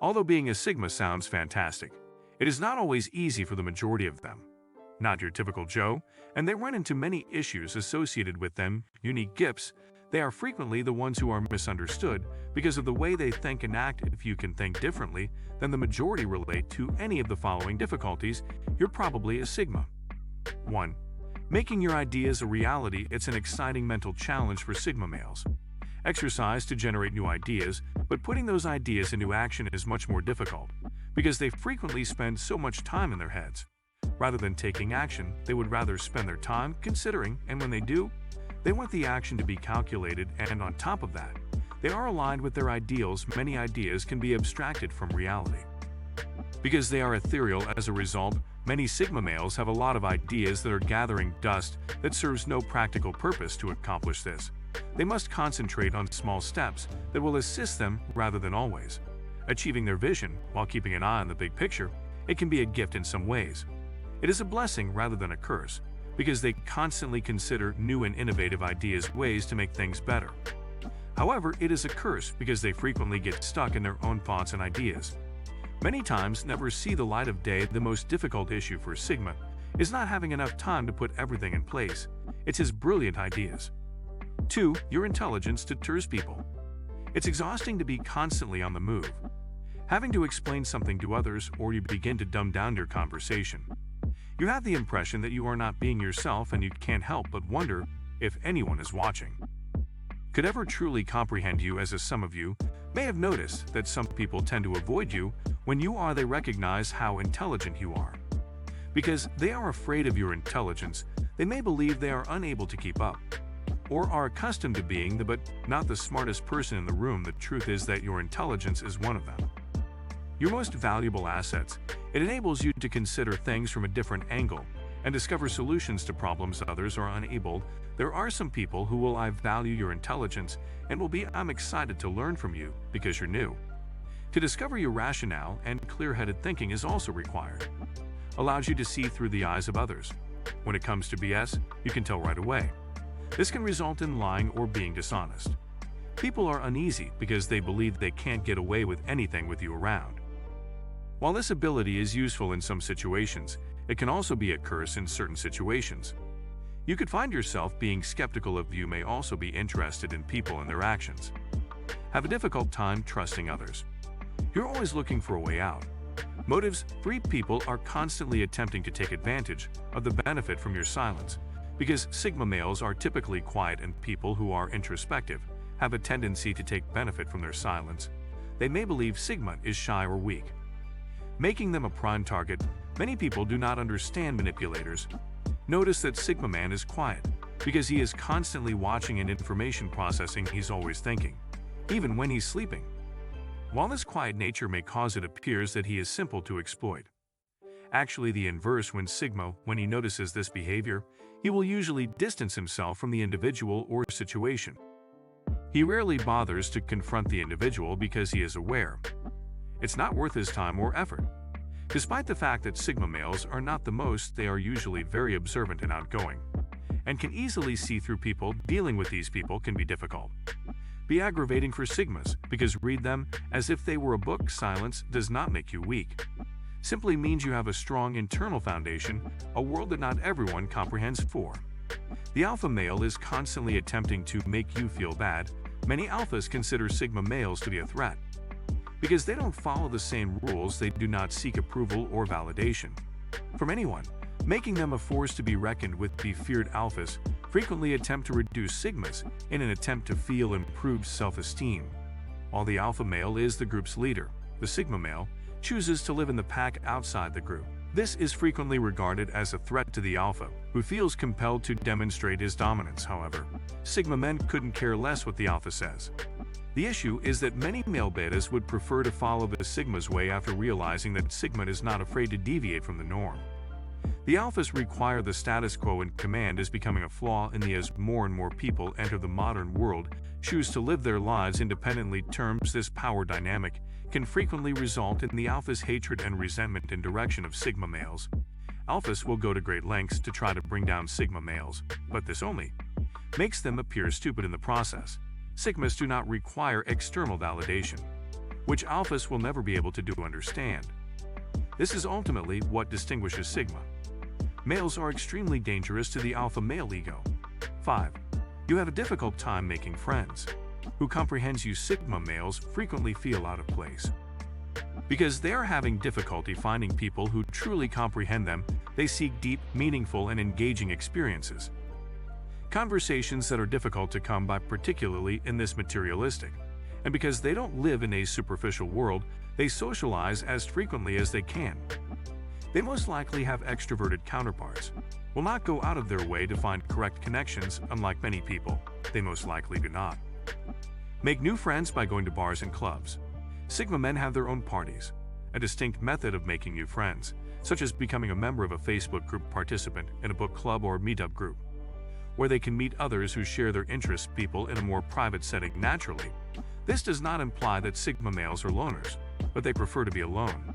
Although being a Sigma sounds fantastic, it is not always easy for the majority of them. Not your typical Joe, and they run into many issues associated with them, unique gifts. They are frequently the ones who are misunderstood because of the way they think and act. If you can think differently than the majority relate to any of the following difficulties, you're probably a Sigma. 1. Making your ideas a reality. It's an exciting mental challenge for Sigma males. Exercise to generate new ideas, but putting those ideas into action is much more difficult because they frequently spend so much time in their heads. Rather than taking action, they would rather spend their time considering, and when they do, they want the action to be calculated, and on top of that, they are aligned with their ideals. Many ideas can be abstracted from reality. Because they are ethereal as a result, many Sigma males have a lot of ideas that are gathering dust that serves no practical purpose. To accomplish this, they must concentrate on small steps that will assist them rather than always achieving their vision while keeping an eye on the big picture. It can be a gift in some ways. It is a blessing rather than a curse, because they constantly consider new and innovative ideas, ways to make things better. However, it is a curse because they frequently get stuck in their own thoughts and ideas. Many times never see the light of day. The most difficult issue for Sigma is not having enough time to put everything in place. It's his brilliant ideas. 2. Your intelligence deters people. It's exhausting to be constantly on the move, having to explain something to others, or you begin to dumb down your conversation. You have the impression that you are not being yourself, and you can't help but wonder if anyone is watching. Could ever truly comprehend you. As some of you may have noticed that some people tend to avoid you when you are. They recognize how intelligent you are. Because they are afraid of your intelligence, they may believe they are unable to keep up, or are accustomed to being but not the smartest person in the room. The truth is that your intelligence is one of them. Your most valuable assets. It enables you to consider things from a different angle and discover solutions to problems others are unable. There are some people who will value your intelligence and will be, I'm excited to learn from you because you're new. To discover your rationale and clear-headed thinking is also required. Allows you to see through the eyes of others. When it comes to BS, you can tell right away. This can result in lying or being dishonest. People are uneasy because they believe they can't get away with anything with you around. While this ability is useful in some situations, it can also be a curse in certain situations. You could find yourself being skeptical of you. May also be interested in people and their actions. Have a difficult time trusting others. You're always looking for a way out. Motives. 3. People are constantly attempting to take advantage of the benefit from your silence. Because Sigma males are typically quiet, and people who are introspective have a tendency to take benefit from their silence. They may believe Sigma is shy or weak, making them a prime target. Many people do not understand manipulators. Notice that Sigma man is quiet because he is constantly watching and information processing. He's always thinking, even when he's sleeping. While this quiet nature may cause it appears that he is simple to exploit. Actually the inverse. When he notices this behavior, he will usually distance himself from the individual or situation. He rarely bothers to confront the individual because he is aware it's not worth his time or effort. Despite the fact that Sigma males are not the most, they are usually very observant and outgoing, and can easily see through people. Dealing with these people can be difficult. Be aggravating for Sigmas, because read them as if they were a book. Silence does not make you weak. Simply means you have a strong internal foundation, a world that not everyone comprehends. 4. The alpha male is constantly attempting to make you feel bad. Many alphas consider Sigma males to be a threat. Because they don't follow the same rules, they do not seek approval or validation from anyone, making them a force to be reckoned with. Be feared. Alphas frequently attempt to reduce Sigmas in an attempt to feel improved self-esteem. While the alpha male is the group's leader, the Sigma male chooses to live in the pack outside the group. This is frequently regarded as a threat to the alpha, who feels compelled to demonstrate his dominance. However, Sigma men couldn't care less what the alpha says. The issue is that many male betas would prefer to follow the Sigma's way after realizing that Sigma is not afraid to deviate from the norm. The alphas require the status quo, and command is becoming a flaw in the as more and more people enter the modern world, choose to live their lives independently. Terms. This power dynamic can frequently result in the alpha's hatred and resentment in direction of Sigma males. Alphas will go to great lengths to try to bring down Sigma males, but this only makes them appear stupid in the process. Sigmas do not require external validation. which alphas will never be able to understand. This is ultimately what distinguishes Sigma. Males are extremely dangerous to the alpha male ego. 5. You have a difficult time making friends. Who comprehends you? Sigma males frequently feel out of place. Because they are having difficulty finding people who truly comprehend them, they seek deep, meaningful, and engaging experiences. Conversations that are difficult to come by, particularly in this materialistic. And because they don't live in a superficial world, they socialize as frequently as they can. They most likely have extroverted counterparts, will not go out of their way to find correct connections. Unlike many people, they most likely do not make new friends by going to bars and clubs. Sigma men have their own parties, a distinct method of making new friends, such as becoming a member of a Facebook group, participant in a book club or meetup group, where they can meet others who share their interests. People in a more private setting. Naturally, this does not imply that Sigma males are loners, but they prefer to be alone.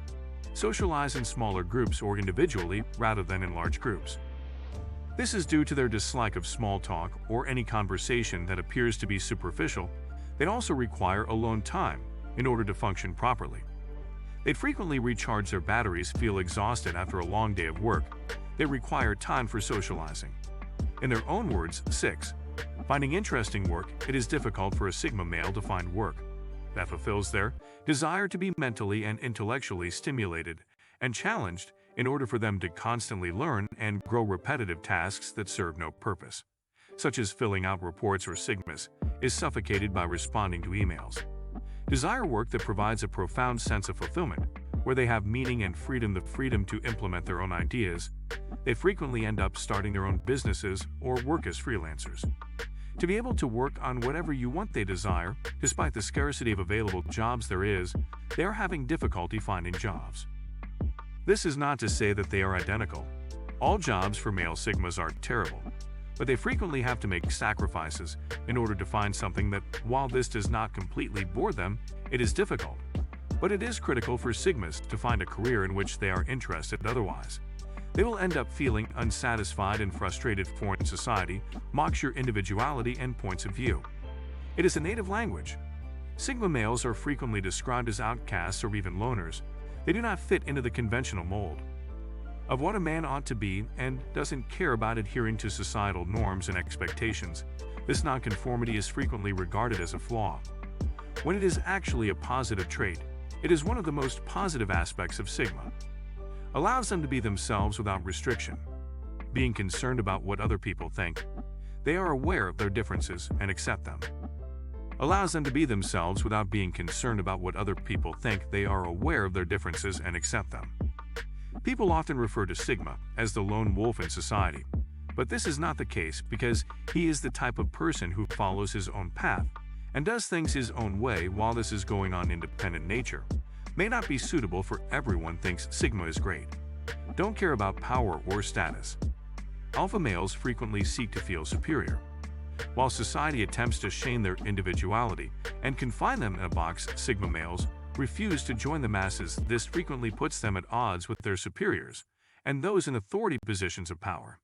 Socialize in smaller groups or individually rather than in large groups. This is due to their dislike of small talk or any conversation that appears to be superficial. They also require alone time in order to function properly. They frequently recharge their batteries, feel exhausted after a long day of work. They require time for socializing. In their own words, 6. Finding interesting work. It is difficult for a Sigma male to find work that fulfills their desire to be mentally and intellectually stimulated and challenged in order for them to constantly learn and grow. Repetitive tasks that serve no purpose, such as filling out reports or Sigmas, is suffocated by responding to emails. Desire work that provides a profound sense of fulfillment, where they have meaning and freedom, the freedom to implement their own ideas. They frequently end up starting their own businesses or work as freelancers. To be able to work on whatever you want they desire, despite the scarcity of available jobs they are having difficulty finding jobs. This is not to say that they are identical. All jobs for male Sigmas are terrible, but they frequently have to make sacrifices in order to find something that, while this does not completely bore them, it is difficult. But it is critical for Sigmas to find a career in which they are interested. Otherwise, they will end up feeling unsatisfied and frustrated. Foreign society mocks your individuality and points of view. It is a native language. Sigma males are frequently described as outcasts or even loners. They do not fit into the conventional mold of what a man ought to be and doesn't care about adhering to societal norms and expectations. This nonconformity is frequently regarded as a flaw, when it is actually a positive trait. It is one of the most positive aspects of Sigma. Allows them to be themselves without restriction. Being concerned about what other people think, they are aware of their differences and accept them. Allows them to be themselves without being concerned about what other people think. They are aware of their differences and accept them. People often refer to Sigma as the lone wolf in society, but this is not the case because he is the type of person who follows his own path and does things his own way. While this is going on, independent nature may not be suitable for everyone. Thinks Sigma is great. Don't care about power or status. Alpha males frequently seek to feel superior. While society attempts to shame their individuality and confine them in a box, Sigma males refuse to join the masses. This frequently puts them at odds with their superiors and those in authority positions of power.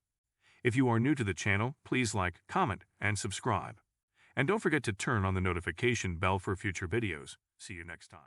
If you are new to the channel, please like, comment, and subscribe. And don't forget to turn on the notification bell for future videos. See you next time.